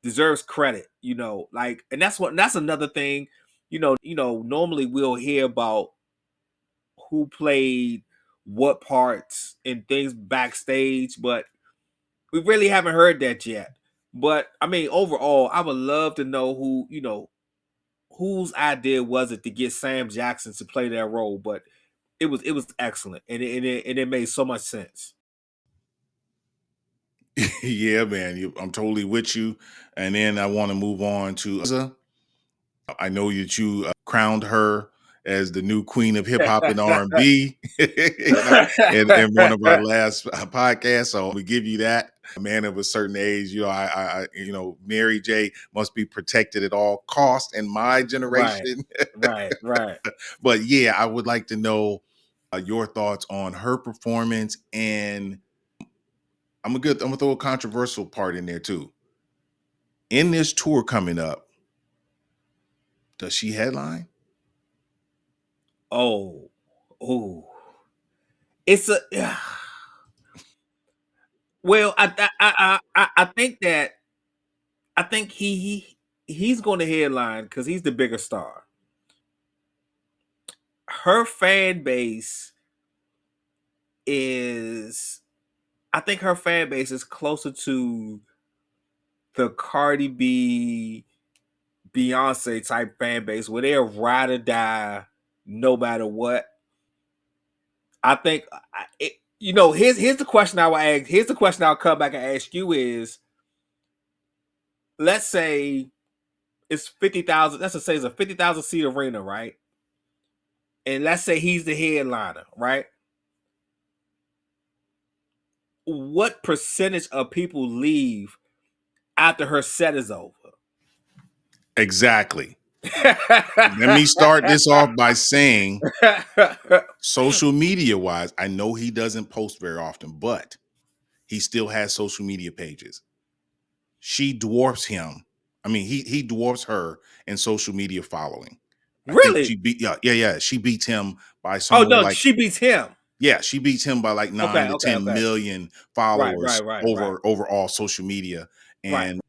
deserves credit. You know, like, and that's another thing. Normally we'll hear about who played what parts and things backstage, but We really haven't heard that yet. But I mean, overall, I would love to know who, whose idea was it to get Sam Jackson to play that role. But it was excellent, and it made so much sense. Yeah, man, I'm totally with you. And then I want to move on to SZA. I know that you crowned her as the new queen of hip hop and R&B in one of our last podcasts. So we give you that. A man of a certain age, Mary J must be protected at all costs in my Right, generation. right. But yeah, I would like to know your thoughts on her performance, and I'm gonna throw a controversial part in there too. In this tour coming up, does she headline? Oh, oh, it's a. Well, I think that I think he's going to headline because he's the bigger star. Her fan base is, I think her fan base is closer to the Cardi B, Beyonce type fan base where they're ride or die no matter what. I think here's the question I will ask. Here's the question I'll come back and ask you is, let's say it's 50,000. Let's just say it's a 50,000 seat arena, right? And let's say he's the headliner, right? What percentage of people leave after her set is over? Exactly. Let me start this off by saying, social media wise, I know he doesn't post very often, but he still has social media pages. She dwarfs him. I mean, he dwarfs her in social media following. I think she Really? beat yeah. She beats him by Oh somewhere no, like, she beats him. yeah, she beats him by like Okay, 9 to okay, 10 okay. million Right, followers right, right, right, over all social media. right.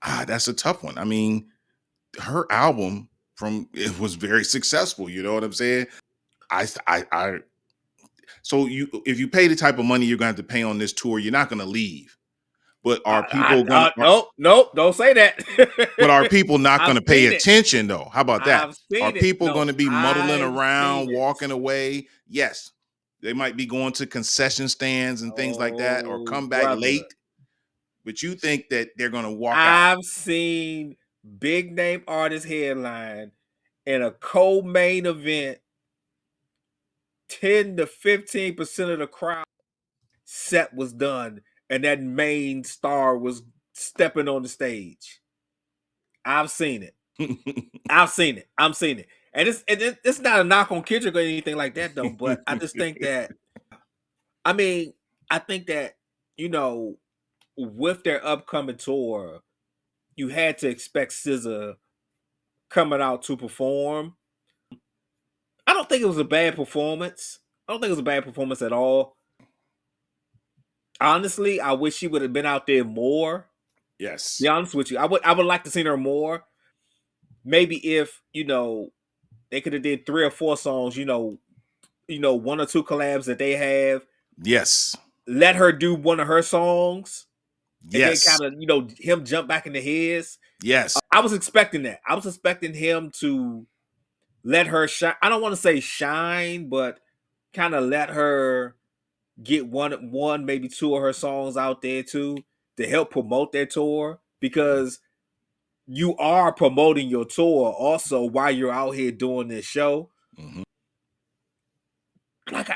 And that's a tough one. I mean, her album from it was very successful. You know what I'm saying? I so you if you pay the type of money you're going to have to pay on this tour, you're not going to leave. But are people going to? Nope, nope, don't say that. But are people not I've going to pay seen it. attention though? How about that? I've Are seen it. people No, going to be muddling I've seen around, it. walking away? Yes. They might be going to concession stands and things like that, or Oh, come back brother. late. But you think that they're going to walk out? I've seen big name artists headline in a co-main event. 10 to 15% of the crowd set was done, and that main star was stepping on the stage. I've seen it. I've seen it. I'm seeing it. And it's not a knock on Kendrick or anything like that though. But I just think that, I mean, I think that, you know, with their upcoming tour, you had to expect SZA coming out to perform. I don't think it was a bad performance. I don't think it was a bad performance at all. Honestly, I wish she would have been out there more. Yes. Be honest with you, I would like to see her more. Maybe if they could have did 3 or 4 songs. One or two collabs that they have. Yes. Let her do one of her songs, and then Yes. kind of him jump back into his. Yes. I was expecting that. I was expecting him to let her shine. I don't want to say shine, but kind of let her get one, maybe two of her songs out there too to help promote their tour, because you are promoting your tour also while you're out here doing this show. Mhm. Like,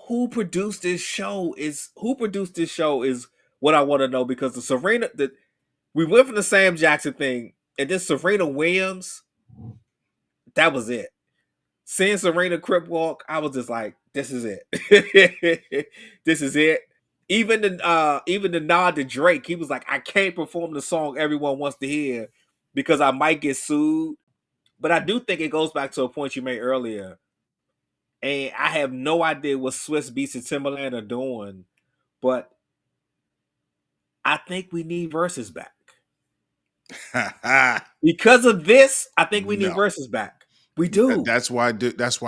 who produced this show is what I want to know, because we went from the Sam Jackson thing, and then Serena Williams, that was it. Seeing Serena Crip walk, I was just like, this is it. This is it. Even the nod to Drake, he was like, I can't perform the song everyone wants to hear because I might get sued. But I do think it goes back to a point you made earlier. And I have no idea what Swiss Beats and Timberland are doing, but I think we need verses back. Because of this, I think we need No. verses back. We do. That's why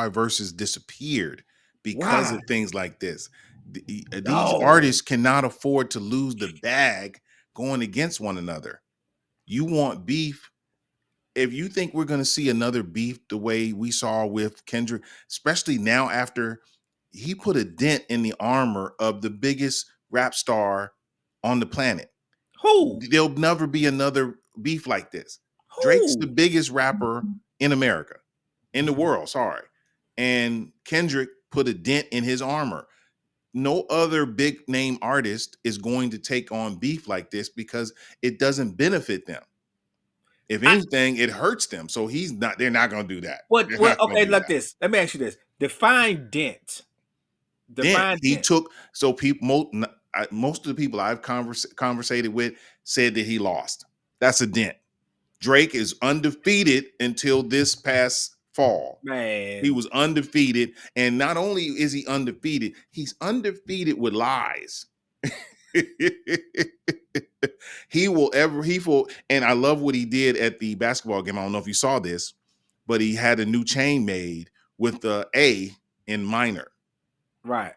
verses disappeared, because Why? of things like this. These No. artists cannot afford to lose the bag going against one another. You want beef. If you think we're going to see another beef the way we saw with Kendrick, especially now after he put a dent in the armor of the biggest rap star on the planet, Who? there'll never be another beef like this. Drake's the Who? biggest rapper in America, in the world, sorry. And Kendrick put a dent in his armor. No other big name artist is going to take on beef like this because it doesn't benefit them. If I anything, it hurts them. So they're not going to do that. what They're what not going okay, to do look that. this. Let me ask you this. Define dent. Dent, Define he dent. took, so people, most of the people I've conversated with said that he lost. That's a dent. Drake is undefeated until this past fall. He Man. was undefeated. And not only is he undefeated, he's undefeated with lies. And I love what he did at the basketball game. I don't know if you saw this, but he had a new chain made with the A in minor. Right. I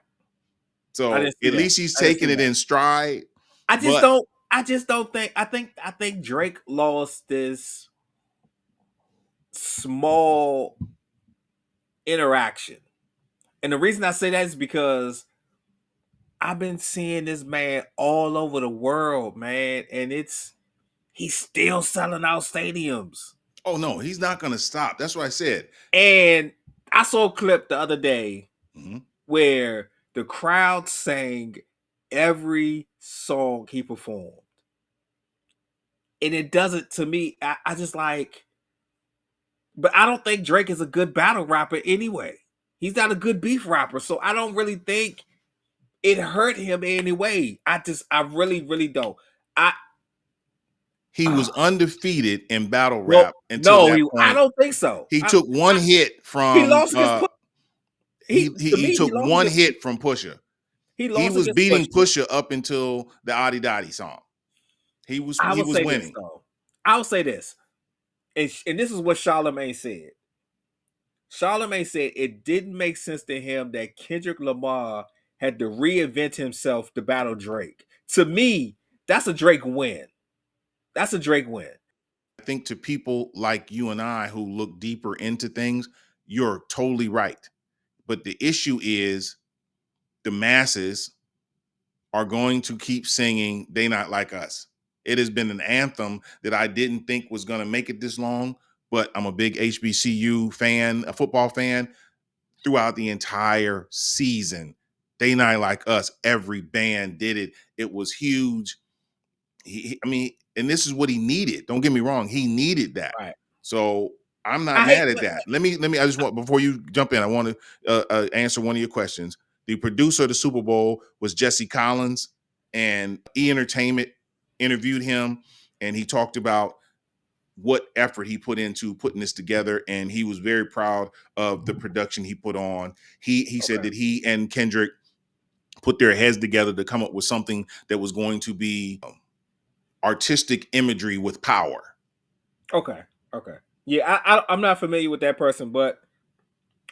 So didn't see at that. least he's I didn't see taking it that. in stride. I just But don't think I think Drake lost this small interaction. And the reason I say that is because I've been seeing this man all over the world, man, and he's still selling out stadiums. oh no, he's not going to stop. That's what I said. And I saw a clip the other day Mhm. where the crowd sang every song he performed. And it doesn't, to me, I just like, but I don't think Drake is a good battle rapper anyway. He's not a good beef rapper. So I don't really think it hurt him anyway. I really, really don't. I, He was undefeated in battle well, rap until no, that I point. don't think so. He took one hit He from lost against to he me, he took lost one against hit from Pusha. he He lost was against beating Pusha. Pusha up until the Adi Dottie song. I He will was say this winning. though. I'll say this, and this is what Charlamagne said. Charlamagne said it didn't make sense to him that Kendrick Lamar had to reinvent himself to battle Drake. To me, that's a Drake win. That's a Drake win. I think to people like you and I who look deeper into things, you're totally right. But the issue is the masses are going to keep singing They Not Like Us. It has been an anthem that I didn't think was going to make it this long, but I'm a big HBCU fan, a football fan. Throughout the entire season, They Not Like Us, every band did it. It was huge. I mean, and this is what he needed. Don't get me wrong, he needed that. Right. So I'm not I hate mad at that. Let me. I just want, before you jump in, I want to answer one of your questions. The producer of the Super Bowl was Jesse Collins, and E Entertainment interviewed him, and he talked about what effort he put into putting this together, and he was very proud of the production he put on. He said Okay. that he and Kendrick put their heads together to come up with something that was going to be artistic imagery with power. Okay. Okay. Yeah, I'm not familiar with that person, but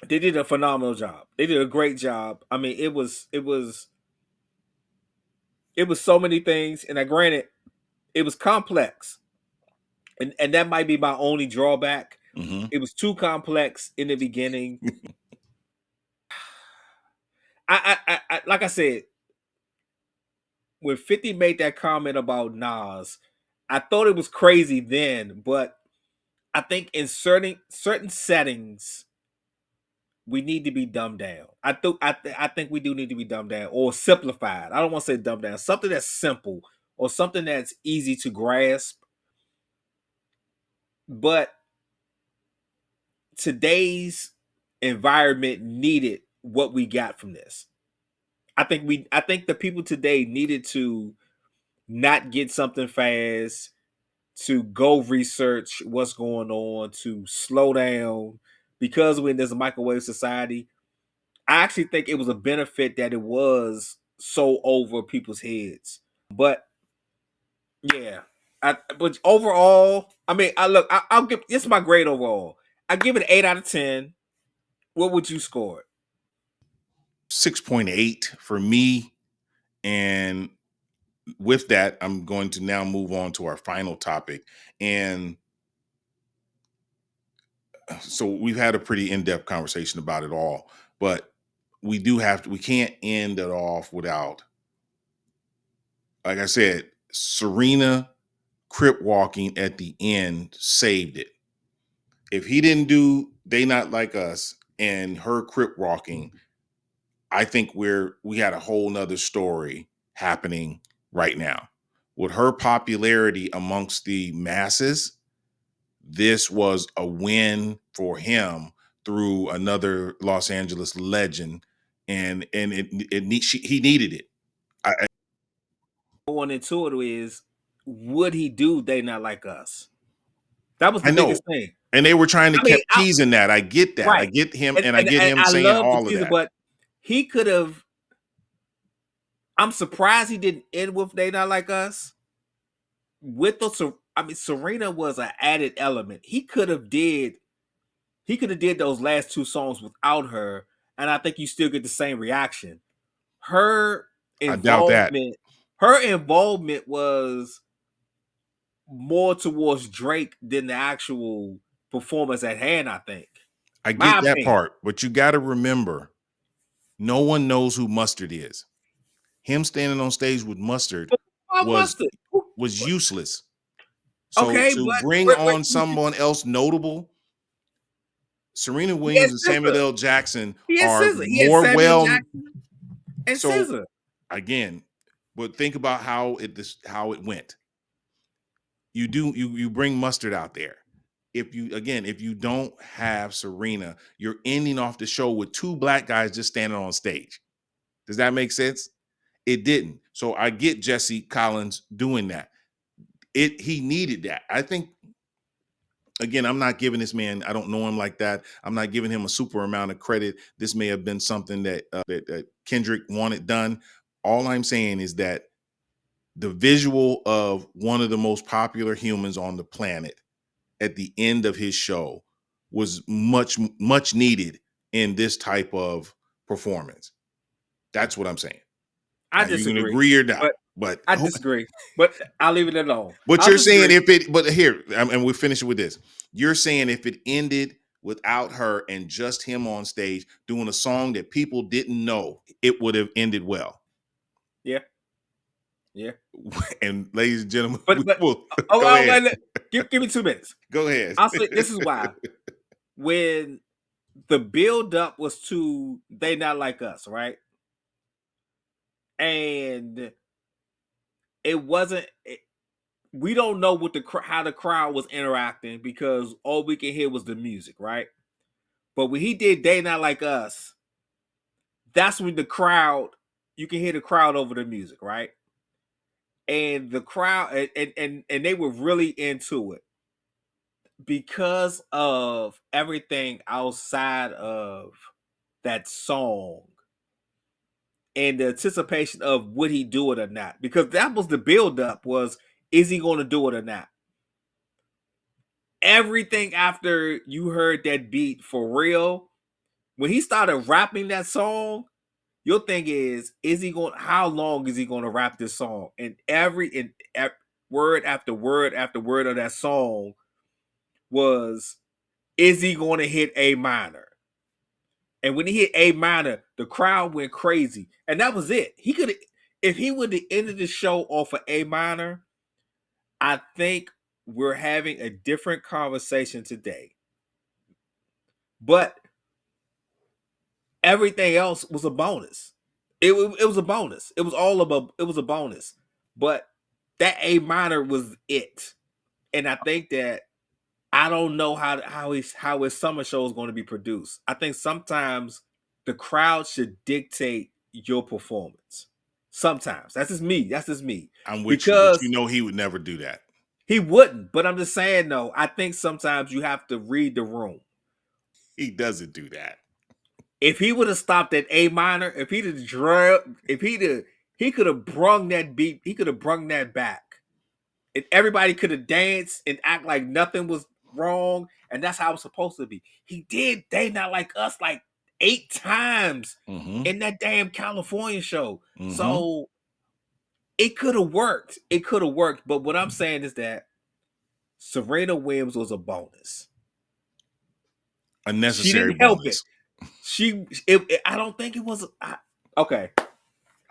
they did a phenomenal job. They did a great job. I mean, it was so many things, and I granted it was complex, and that might be my only drawback. Mm-hmm. It was too complex in the beginning. I like I said, when 50 made that comment about Nas, I thought it was crazy then, but I think in certain settings, we need to be dumbed down. I think we do need to be dumbed down or simplified. I don't want to say dumbed down. Something that's simple or something that's easy to grasp. But today's environment needed what we got from this. I think the people today needed to not get something fast, to go research what's going on, to slow down, because when there's a microwave society, I actually think it was a benefit that it was so over people's heads. But yeah, but overall, I mean, I'll give this is my grade overall. I give it an 8 out of 10. What would you score it? 6.8 for me. And with that, I'm going to now move on to our final topic. And so we've had a pretty in-depth conversation about it all, but we can't end it off without, like I said, Serena crip walking at the end saved it. If he didn't do They Not Like Us and her crip walking, I think we had a whole nother story happening right now. With her popularity amongst the masses, this was a win for him through another Los Angeles legend, and he needed it. I Going into it is, would he do They Not Like Us? That was I the know, biggest thing. and they were trying to I mean, keep teasing that. I get that. I right. get him, And, and I and, get and him I saying love the all of teaser, that. but he could have. I'm surprised he didn't end with They Not Like Us. With the, I mean, Serena was an added element. He could have did those last two songs without her, and I think you still get the same reaction. Her I doubt that. involvement, her involvement was more towards Drake than the actual performance at hand, I think. I My get that opinion. part, but you got to remember, no one knows who Mustard is. Him standing on stage with Mustard Why was Mustard? useless. So Okay, to but bring on someone else notable, Serena he had Williams and Samuel SZA. L. Jackson He had are SZA. He had more Samuel well. Jackson and So SZA. again, but think about how it went. You bring Mustard out there. If you don't have Serena, you're ending off the show with two black guys just standing on stage. Does that make sense? It didn't. So I get Jesse Collins doing that. He needed that. I think, again, I'm not giving this man, I don't know him like that. I'm not giving him a super amount of credit. This may have been something that Kendrick wanted done. All I'm saying is that the visual of one of the most popular humans on the planet at the end of his show was much needed in this type of performance. That's what I'm saying. I Now you can disagree, agree or not, but but I disagree. But I'll leave it alone. but I'll you're saying disagree. if it, but here, and we're finishing with this. You're saying if it ended without her and just him on stage doing a song that people didn't know, it would have ended well. Yeah, yeah. And ladies and gentlemen, we But will oh, go ahead. give me 2 minutes. Go ahead. I'll say this is why. When the build up was to They Not Like Us, right? And it wasn't. We don't know what how the crowd was interacting because all we can hear was the music, right? But when he did They Not Like Us, that's when the crowd, you can hear the crowd over the music, right? And the crowd, and they were really into it because of everything outside of that song and the anticipation of would he do it or not, because that was the build up, was is he going to do it or not. Everything after you heard that beat for real, when he started rapping that song, your thing is he going, how long is he going to rap this song? And word after word after word of that song was, is he going to hit A minor? And when he hit A minor, the crowd went crazy. And that was it. He could have, if he would have ended the show off of A minor, I think we're having a different conversation today. But everything else was a bonus. It was a bonus. It was all about, it was a bonus. But that A minor was it. And I think that, I don't know how his summer show is going to be produced. I think sometimes the crowd should dictate your performance. Sometimes that's just me. That's just me. I'm with you, but Because you know he would never do that. he wouldn't. But I'm just saying though, I think sometimes you have to read the room. He doesn't do that. If he would have stopped at A minor, if he'd have drilled, he could have brung that beat, he could have brung that back. And everybody could have danced and act like nothing was wrong, and that's how it was supposed to be. He did They Not Like Us like 8 times Mm-hmm. in that damn California show. Mm-hmm. So it could have worked. It could have worked. But what I'm saying is that Serena Williams was a bonus. A She necessary didn't help it. bonus. I don't think it was. Okay.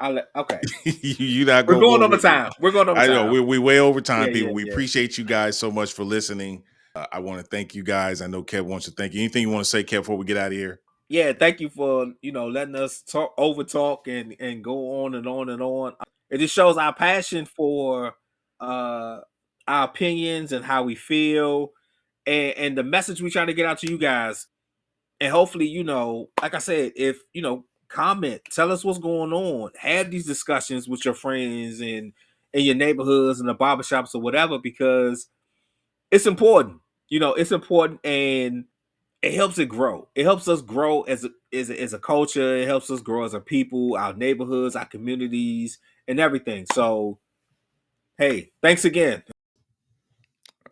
Okay. You're not We're gonna going go over with me. time. We're going over I know time. we way over time, Yeah, people. yeah, We yeah. appreciate you guys so much for listening. I want to thank you guys. I know Kev wants to thank you. Anything you want to say, Kev, before we get out of here? Yeah, thank you for letting us talk and go on and on and on. It just shows our passion for our opinions and how we feel, and the message we trying to get out to you guys. And hopefully, like I said, if comment, tell us what's going on, have these discussions with your friends and in your neighborhoods and the barbershops or whatever, because it's important. It's important, and it helps it grow. It helps us grow as a culture. It helps us grow as a people, our neighborhoods, our communities, and everything. So, hey, thanks again.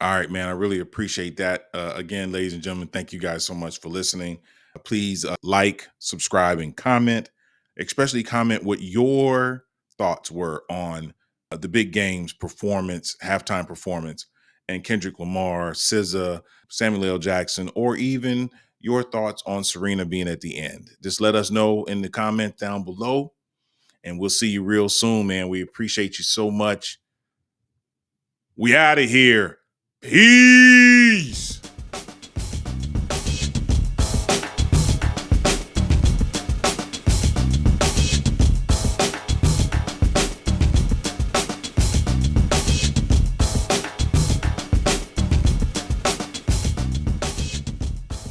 All right, man. I really appreciate that. Again, ladies and gentlemen, thank you guys so much for listening. Please like, subscribe, and comment. Especially comment what your thoughts were on the big games performance, halftime performance, and Kendrick Lamar, SZA, Samuel L. Jackson, or even your thoughts on Serena being at the end. Just let us know in the comment down below, and we'll see you real soon, man. We appreciate you so much. We out of here. Peace.